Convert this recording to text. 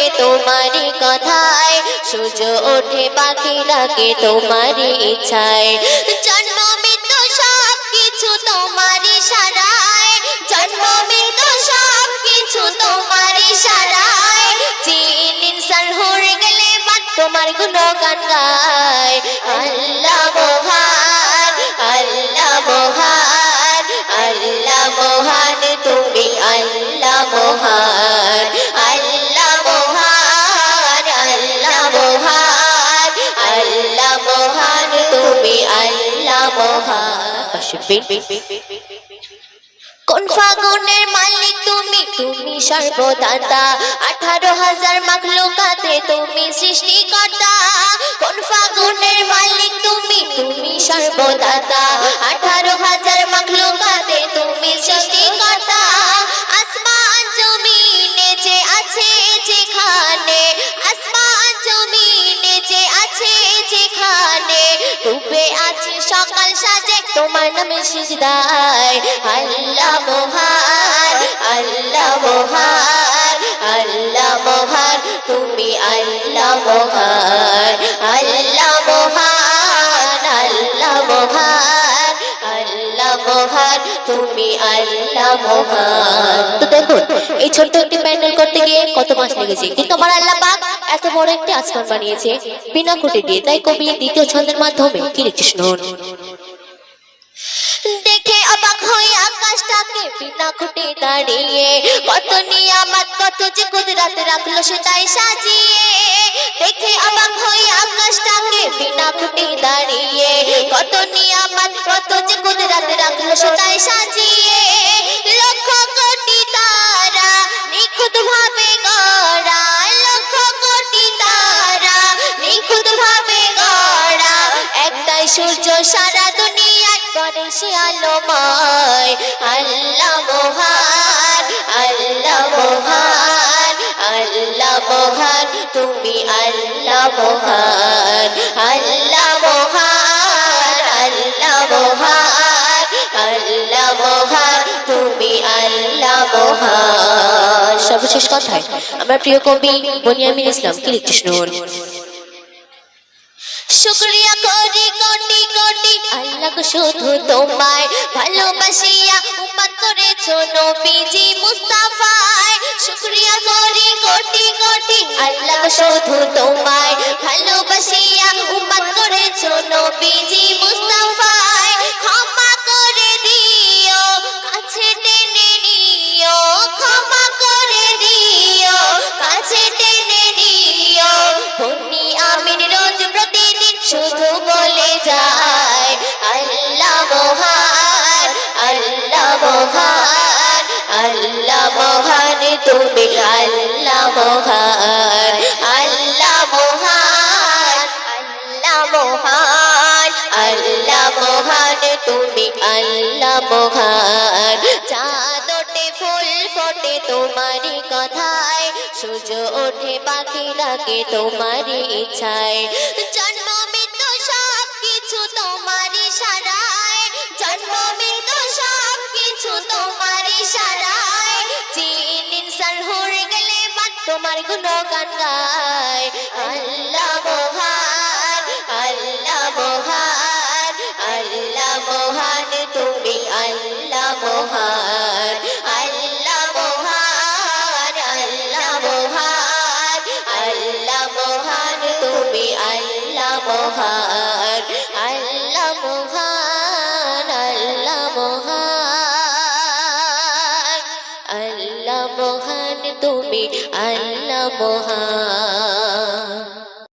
ফোটে তোমারই কথায়, সূর্য ওঠে পাখি ডাকে তোমারই ইচ্ছায়। জন্ম মৃত্যু সব কিছু তোমার ইশারায়, জন্ম মৃত্যু সব কিছু তোমার ইশারায়। জিন ইনসান হয়ে গেলে বাদ তোমার গুণগান গায়। আল্লাহ মহান, আল্লাহ মহান, আল্লাহ মহান তুমি আল্লাহ মহান, আল্লাহ মহান, আল্লাহ মহান, আল্লাহ মহান তুমি আল্লাহ মহান। কোন ফাগুনের মালিক তুমি, তুমি সর্বদাতা, 18,000 মাখলুকাতে তুমি সৃষ্টিকর্তা। কোন ফাগুনের মালিক তুমি, তুমি সর্বদাতা, 18,000 মাখলুকাতে তুমি সৃষ্টিকর্তা। আসমান জমিনে যে আছে যেখানে, আসমান জমিনে যে আছে যেখানে, ডুবে আছে সকাল সাজে তোমার নামে সিজদায়। আল্লাহ মহান, আল্লাহ মহান, আল্লাহ মহান তুমি আল্লাহ মহান, আল্লাহ মহান, আল্লাহ মহান, আল্লাহ মহান তুমি আল্লাহ মহান। তো দেখুন এই ছোট্ট একটি প্যান্ডেল করতে গিয়ে কত মাস লেগেছে, কিন্তু আমার আল্লাহ পাক এত বড় একটি আসমান বানিয়েছে বিনা খুঁটি দিয়ে। তাই কবি দ্বিতীয় ছন্দের মাধ্যমে কি লিখছে শুনুন। দেখে অবাক হয়ে আকাশটাকে বিনা খুঁটে দাঁড়িয়ে, কত নিয়ামত কত যে কুদরত রাখলো সে তাই সাজিয়ে। দেখে অবাক হয়ে আকাশটাকে বিনা খুঁটে দাঁড়িয়ে, কত নিয়ামত কত যে কুদরত রাখলো সে তাই সাজিয়ে। লক্ষ কোটি তারা নিখুঁত ভাবে গড়া, লক্ষ কোটি তারা নিখুঁত ভাবে গড়া, একটাই সূর্য সারা দুনিয়ায় করে সে আলোময়। আল্লাহ মহান, আল্লাহ মহান, আল্লাহ মহান তুমি আল্লাহ মহান, আল্লাহ মহান, আল্লাহ মহান, আল্লাহ মহান তুমি আল্লাহ মহান। সর্বশেষ কথায় আমার প্রিয় কবি বনিয়ামিন ইসলাম কি লিখছে শুনুন। শুকরিয়া করি কোটি কোটি আল্লাহ শুধু তোমায়, ভালোবাসিয়া উম্মত করেছো নবীজি মুস্তাফায়। শুকরিয়া করি কোটি কোটি আল্লাহ শুধু তোমায়, ভালোবাসিয়া উম্মত করেছো নবীজি মুস্তাফায়। ক্ষমা করে দিও কাছে টেনে নিও, ক্ষমা করে দিও কাছে টেনে নিও। বনি আমিন রোজ প্রতিদিন শুধু বলে যায় আল্লাহ মহান, আল্লাহ মহান, আল্লাহ মহান তুমি আল্লাহ মহান, আল্লাহ মহান, আল্লাহ মহান, আল্লাহ মহান তুমি আল্লাহ মহান। চাঁদ ওঠে ফুল ফোটে তোমারই কথায়, সূর্য ওঠে পাখি ডাকে তোমারই ইচ্ছায়। জন্ম মৃত্যু সব কিছু তোমার ইশারায়, জন্ম মৃত্যু সব কিছু তোমার ইশারায়। জিন ইনসান হয়ে গেলে বাদ তোমার গুণগান গায়। আল্লাহ মহান, আল্লাহ মহান, আল্লাহ মহান তুমি আল্লাহ মহান, আল্লাহ মহান, আল্লাহ মহান, আল্লাহ মহান তুমি আল্লাহ মহান, আল্লাহ মহান, আল্লাহ মহান, আল্লাহ মহান তুমি আল্লাহ মহান।